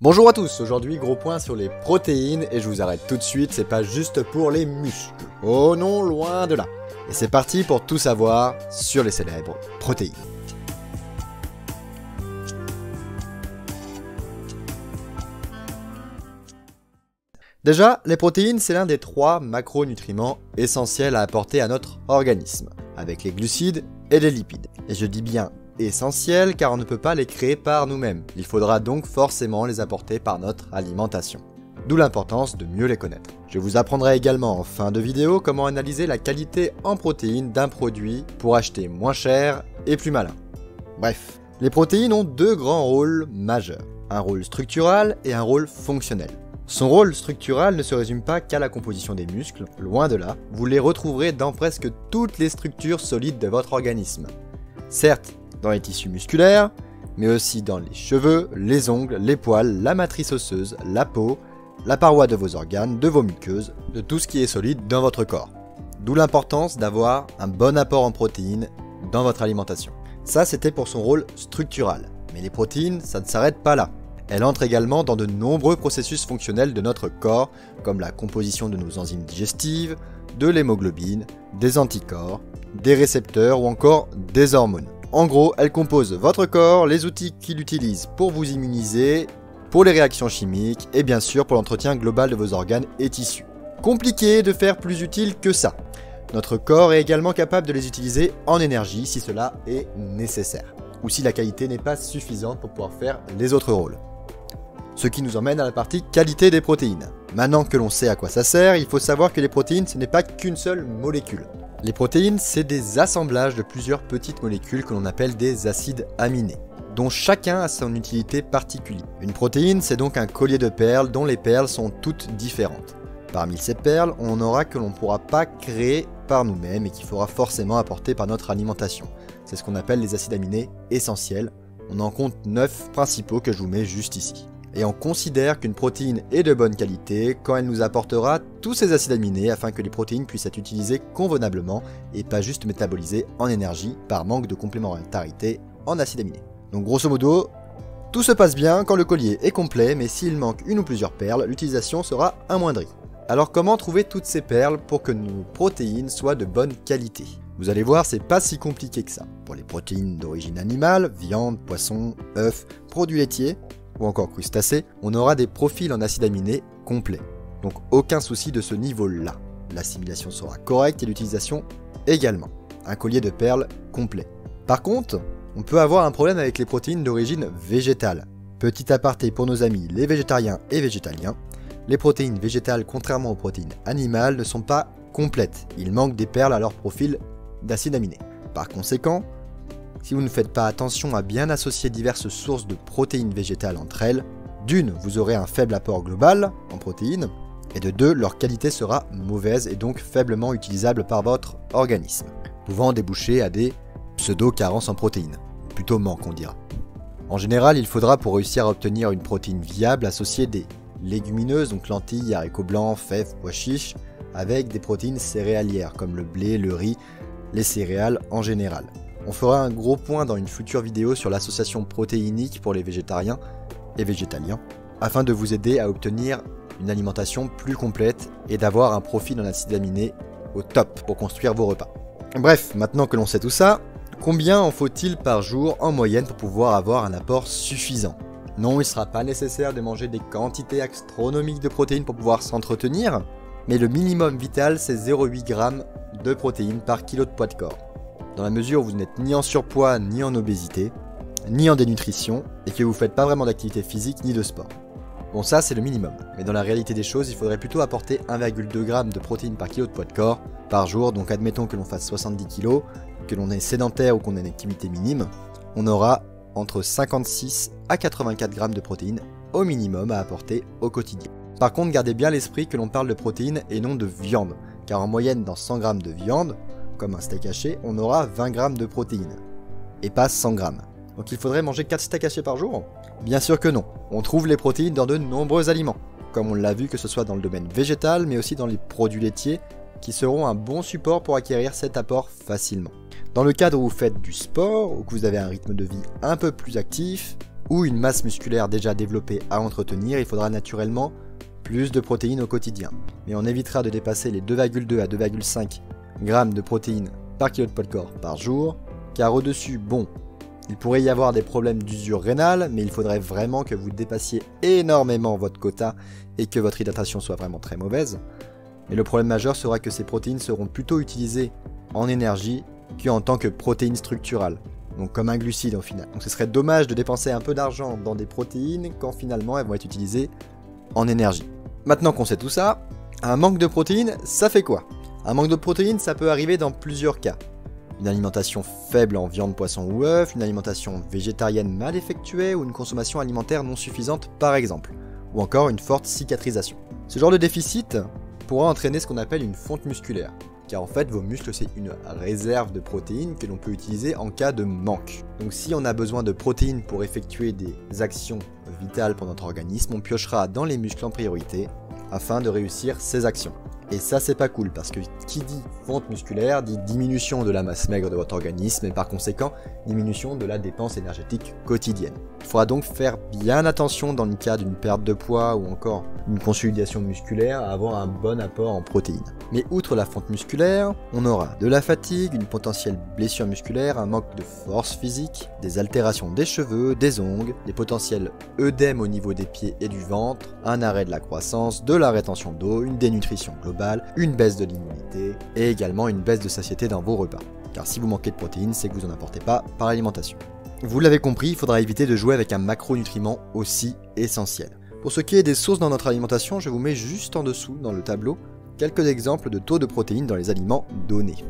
Bonjour à tous, aujourd'hui gros point sur les protéines et je vous arrête tout de suite, c'est pas juste pour les muscles. Oh non, loin de là. Et c'est parti pour tout savoir sur les célèbres protéines. Déjà, les protéines c'est l'un des 3 macronutriments essentiels à apporter à notre organisme, avec les glucides et les lipides. Et je dis bien essentiels car on ne peut pas les créer par nous-mêmes. Il faudra donc forcément les apporter par notre alimentation. D'où l'importance de mieux les connaître. Je vous apprendrai également en fin de vidéo comment analyser la qualité en protéines d'un produit pour acheter moins cher et plus malin. Bref, les protéines ont 2 grands rôles majeurs. Un rôle structural et un rôle fonctionnel. Son rôle structural ne se résume pas qu'à la composition des muscles, loin de là, vous les retrouverez dans presque toutes les structures solides de votre organisme. Certes, dans les tissus musculaires, mais aussi dans les cheveux, les ongles, les poils, la matrice osseuse, la peau, la paroi de vos organes, de vos muqueuses, de tout ce qui est solide dans votre corps. D'où l'importance d'avoir un bon apport en protéines dans votre alimentation. Ça, c'était pour son rôle structural. Mais les protéines, ça ne s'arrête pas là. Elles entrent également dans de nombreux processus fonctionnels de notre corps, comme la composition de nos enzymes digestives, de l'hémoglobine, des anticorps, des récepteurs ou encore des hormones. En gros, elles composent votre corps, les outils qu'il utilise pour vous immuniser, pour les réactions chimiques et bien sûr pour l'entretien global de vos organes et tissus. Compliqué de faire plus utile que ça. Notre corps est également capable de les utiliser en énergie si cela est nécessaire, ou si la qualité n'est pas suffisante pour pouvoir faire les autres rôles. Ce qui nous emmène à la partie qualité des protéines. Maintenant que l'on sait à quoi ça sert, il faut savoir que les protéines ce n'est pas qu'une seule molécule. Les protéines, c'est des assemblages de plusieurs petites molécules que l'on appelle des acides aminés, dont chacun a son utilité particulière. Une protéine, c'est donc un collier de perles dont les perles sont toutes différentes. Parmi ces perles, on en aura que l'on ne pourra pas créer par nous-mêmes et qu'il faudra forcément apporter par notre alimentation. C'est ce qu'on appelle les acides aminés essentiels. On en compte 9 principaux que je vous mets juste ici. Et on considère qu'une protéine est de bonne qualité quand elle nous apportera tous ces acides aminés afin que les protéines puissent être utilisées convenablement et pas juste métabolisées en énergie par manque de complémentarité en acides aminés. Donc grosso modo, tout se passe bien quand le collier est complet, mais s'il manque une ou plusieurs perles, l'utilisation sera amoindrie. Alors comment trouver toutes ces perles pour que nos protéines soient de bonne qualité? Vous allez voir, c'est pas si compliqué que ça. Pour les protéines d'origine animale, viande, poisson, œufs, produits laitiers, ou encore crustacés, on aura des profils en acides aminés complets. Donc aucun souci de ce niveau-là. L'assimilation sera correcte et l'utilisation également. Un collier de perles complet. Par contre, on peut avoir un problème avec les protéines d'origine végétale. Petit aparté pour nos amis les végétariens et végétaliens, les protéines végétales, contrairement aux protéines animales, ne sont pas complètes. Il manque des perles à leur profil d'acides aminés. Par conséquent, si vous ne faites pas attention à bien associer diverses sources de protéines végétales entre elles, d'une, vous aurez un faible apport global en protéines, et de 2, leur qualité sera mauvaise et donc faiblement utilisable par votre organisme, pouvant déboucher à des pseudo-carences en protéines, plutôt manque on dira. En général, il faudra pour réussir à obtenir une protéine viable associer des légumineuses, donc lentilles, haricots blancs, fèves, pois chiches, avec des protéines céréalières comme le blé, le riz, les céréales en général. On fera un gros point dans une future vidéo sur l'association protéinique pour les végétariens et végétaliens, afin de vous aider à obtenir une alimentation plus complète et d'avoir un profil en acides aminés au top pour construire vos repas. Bref, maintenant que l'on sait tout ça, combien en faut-il par jour en moyenne pour pouvoir avoir un apport suffisant? Non, il ne sera pas nécessaire de manger des quantités astronomiques de protéines pour pouvoir s'entretenir, mais le minimum vital c'est 0,8 g de protéines par kilo de poids de corps. Dans la mesure où vous n'êtes ni en surpoids, ni en obésité, ni en dénutrition, et que vous ne faites pas vraiment d'activité physique ni de sport. Bon ça c'est le minimum, mais dans la réalité des choses, il faudrait plutôt apporter 1,2 g de protéines par kilo de poids de corps par jour, donc admettons que l'on fasse 70 kg, que l'on est sédentaire ou qu'on ait une activité minime, on aura entre 56 à 84 g de protéines au minimum à apporter au quotidien. Par contre, gardez bien à l'esprit que l'on parle de protéines et non de viande, car en moyenne dans 100 g de viande, comme un steak haché, on aura 20 g de protéines, et pas 100 g. Donc il faudrait manger 4 steaks hachés par jour? Bien sûr que non, on trouve les protéines dans de nombreux aliments, comme on l'a vu que ce soit dans le domaine végétal, mais aussi dans les produits laitiers, qui seront un bon support pour acquérir cet apport facilement. Dans le cadre où vous faites du sport, ou que vous avez un rythme de vie un peu plus actif, ou une masse musculaire déjà développée à entretenir, il faudra naturellement plus de protéines au quotidien. Mais on évitera de dépasser les 2,2 à 2,5 grammes de protéines par kilo de poids de corps par jour, car au-dessus, bon, il pourrait y avoir des problèmes d'usure rénale, mais il faudrait vraiment que vous dépassiez énormément votre quota et que votre hydratation soit vraiment très mauvaise. Mais le problème majeur sera que ces protéines seront plutôt utilisées en énergie qu'en tant que protéines structurales, donc comme un glucide au final. Donc ce serait dommage de dépenser un peu d'argent dans des protéines quand finalement elles vont être utilisées en énergie. Maintenant qu'on sait tout ça, un manque de protéines, ça fait quoi? Un manque de protéines, ça peut arriver dans plusieurs cas. Une alimentation faible en viande, poisson ou œufs, une alimentation végétarienne mal effectuée ou une consommation alimentaire non suffisante par exemple, ou encore une forte cicatrisation. Ce genre de déficit pourra entraîner ce qu'on appelle une fonte musculaire, car en fait vos muscles c'est une réserve de protéines que l'on peut utiliser en cas de manque. Donc si on a besoin de protéines pour effectuer des actions vitales pour notre organisme, on piochera dans les muscles en priorité afin de réussir ces actions. Et ça c'est pas cool parce que qui dit fonte musculaire dit diminution de la masse maigre de votre organisme et par conséquent diminution de la dépense énergétique quotidienne. Il faudra donc faire bien attention dans le cas d'une perte de poids ou encore une consolidation musculaire à avoir un bon apport en protéines. Mais outre la fonte musculaire, on aura de la fatigue, une potentielle blessure musculaire, un manque de force physique, des altérations des cheveux, des ongles, des potentiels œdèmes au niveau des pieds et du ventre, un arrêt de la croissance, de la rétention d'eau, une dénutrition globale, une baisse de l'immunité et également une baisse de satiété dans vos repas. Car si vous manquez de protéines, c'est que vous n'en apportez pas par l'alimentation. Vous l'avez compris, il faudra éviter de jouer avec un macronutriment aussi essentiel. Pour ce qui est des sources dans notre alimentation, je vous mets juste en dessous dans le tableau quelques exemples de taux de protéines dans les aliments donnés.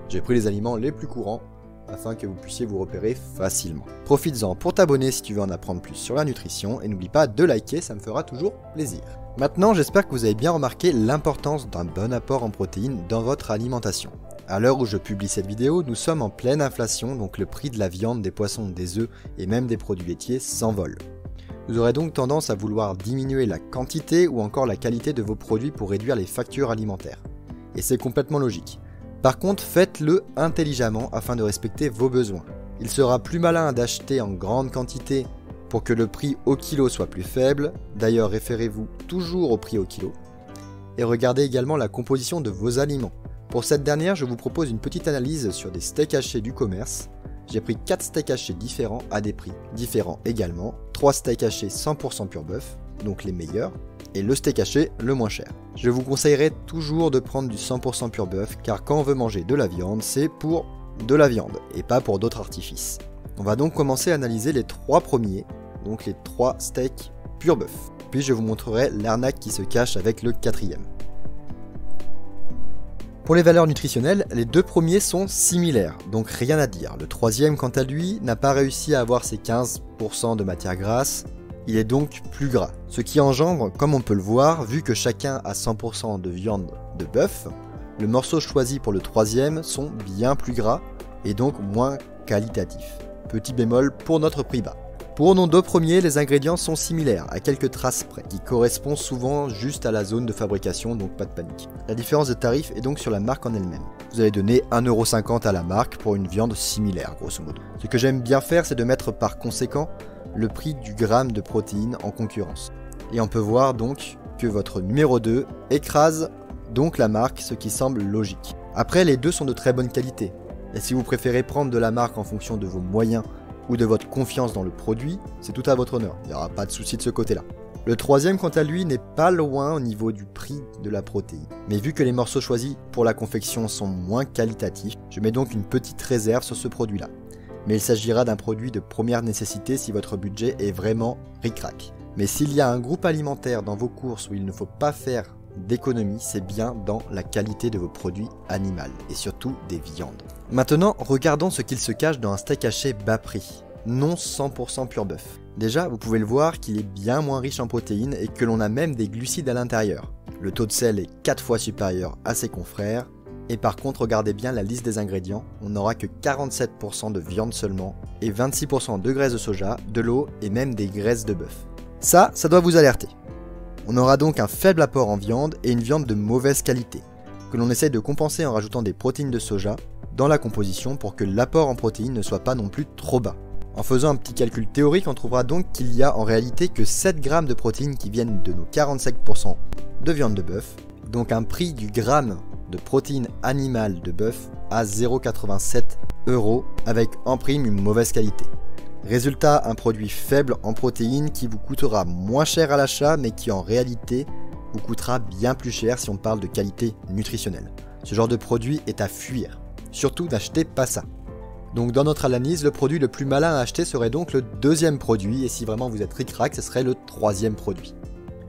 J'ai pris les aliments les plus courants afin que vous puissiez vous repérer facilement. Profites-en pour t'abonner si tu veux en apprendre plus sur la nutrition et n'oublie pas de liker, ça me fera toujours plaisir. Maintenant, j'espère que vous avez bien remarqué l'importance d'un bon apport en protéines dans votre alimentation. À l'heure où je publie cette vidéo, nous sommes en pleine inflation, donc le prix de la viande, des poissons, des œufs et même des produits laitiers s'envole. Vous aurez donc tendance à vouloir diminuer la quantité ou encore la qualité de vos produits pour réduire les factures alimentaires. Et c'est complètement logique. Par contre, faites-le intelligemment afin de respecter vos besoins. Il sera plus malin d'acheter en grande quantité pour que le prix au kilo soit plus faible. D'ailleurs, référez-vous toujours au prix au kilo. Et regardez également la composition de vos aliments. Pour cette dernière, je vous propose une petite analyse sur des steaks hachés du commerce. J'ai pris 4 steaks hachés différents à des prix différents également. 3 steaks hachés 100% pur bœuf, donc les meilleurs, et le steak haché le moins cher. Je vous conseillerais toujours de prendre du 100% pur bœuf, car quand on veut manger de la viande, c'est pour de la viande, et pas pour d'autres artifices. On va donc commencer à analyser les 3 premiers, donc les 3 steaks pur bœuf. Puis je vous montrerai l'arnaque qui se cache avec le 4e. Pour les valeurs nutritionnelles, les 2 premiers sont similaires, donc rien à dire. Le 3e, quant à lui, n'a pas réussi à avoir ses 15% de matière grasse, il est donc plus gras. Ce qui engendre, comme on peut le voir, vu que chacun a 100% de viande de bœuf, le morceau choisi pour le 3e sont bien plus gras et donc moins qualitatifs. Petit bémol pour notre prix bas. Pour nos 2 premiers, les ingrédients sont similaires, à quelques traces près, qui correspondent souvent juste à la zone de fabrication, donc pas de panique. La différence de tarif est donc sur la marque en elle-même. Vous allez donner 1,50€ à la marque pour une viande similaire, grosso modo. Ce que j'aime bien faire, c'est de mettre par conséquent le prix du gramme de protéines en concurrence. Et on peut voir donc que votre numéro 2 écrase donc la marque, ce qui semble logique. Après, les deux sont de très bonne qualité. Et si vous préférez prendre de la marque en fonction de vos moyens ou de votre confiance dans le produit, c'est tout à votre honneur, il n'y aura pas de souci de ce côté-là. Le 3e, quant à lui, n'est pas loin au niveau du prix de la protéine. Mais vu que les morceaux choisis pour la confection sont moins qualitatifs, je mets donc une petite réserve sur ce produit-là. Mais il s'agira d'un produit de première nécessité si votre budget est vraiment ric-rac. Mais s'il y a un groupe alimentaire dans vos courses où il ne faut pas faire d'économie, c'est bien dans la qualité de vos produits animaux et surtout des viandes. Maintenant, regardons ce qu'il se cache dans un steak haché bas prix, non 100% pur bœuf. Déjà, vous pouvez le voir qu'il est bien moins riche en protéines et que l'on a même des glucides à l'intérieur. Le taux de sel est 4 fois supérieur à ses confrères. Et par contre, regardez bien la liste des ingrédients, on n'aura que 47% de viande seulement et 26% de graisse de soja, de l'eau et même des graisses de bœuf. Ça doit vous alerter. On aura donc un faible apport en viande et une viande de mauvaise qualité, que l'on essaye de compenser en rajoutant des protéines de soja dans la composition pour que l'apport en protéines ne soit pas non plus trop bas. En faisant un petit calcul théorique, on trouvera donc qu'il y a en réalité que 7 grammes de protéines qui viennent de nos 45% de viande de bœuf, donc un prix du gramme de protéines animales de bœuf à 0,87 € avec en prime une mauvaise qualité. Résultat, un produit faible en protéines qui vous coûtera moins cher à l'achat mais qui en réalité vous coûtera bien plus cher si on parle de qualité nutritionnelle. Ce genre de produit est à fuir, surtout n'achetez pas ça. Donc dans notre analyse, le produit le plus malin à acheter serait donc le deuxième produit, et si vraiment vous êtes ric-rac, ce serait le troisième produit.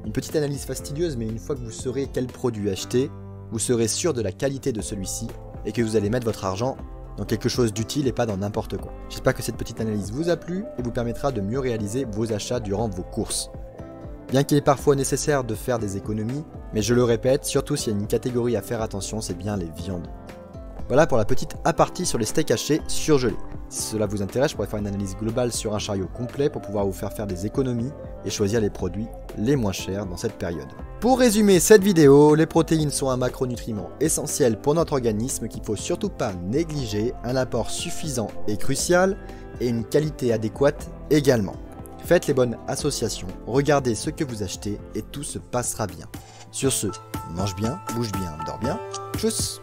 Une petite analyse fastidieuse, mais une fois que vous saurez quel produit acheter, vous serez sûr de la qualité de celui-ci, et que vous allez mettre votre argent dans quelque chose d'utile et pas dans n'importe quoi. J'espère que cette petite analyse vous a plu et vous permettra de mieux réaliser vos achats durant vos courses. Bien qu'il est parfois nécessaire de faire des économies, mais je le répète, surtout s'il y a une catégorie à faire attention, c'est bien les viandes. Voilà pour la petite apartie sur les steaks hachés surgelés. Si cela vous intéresse, je pourrais faire une analyse globale sur un chariot complet pour pouvoir vous faire des économies et choisir les produits les moins chers dans cette période. Pour résumer cette vidéo, les protéines sont un macronutriment essentiel pour notre organisme qu'il ne faut surtout pas négliger, un apport suffisant et crucial et une qualité adéquate également. Faites les bonnes associations, regardez ce que vous achetez et tout se passera bien. Sur ce, mange bien, bouge bien, dors bien, tchuss!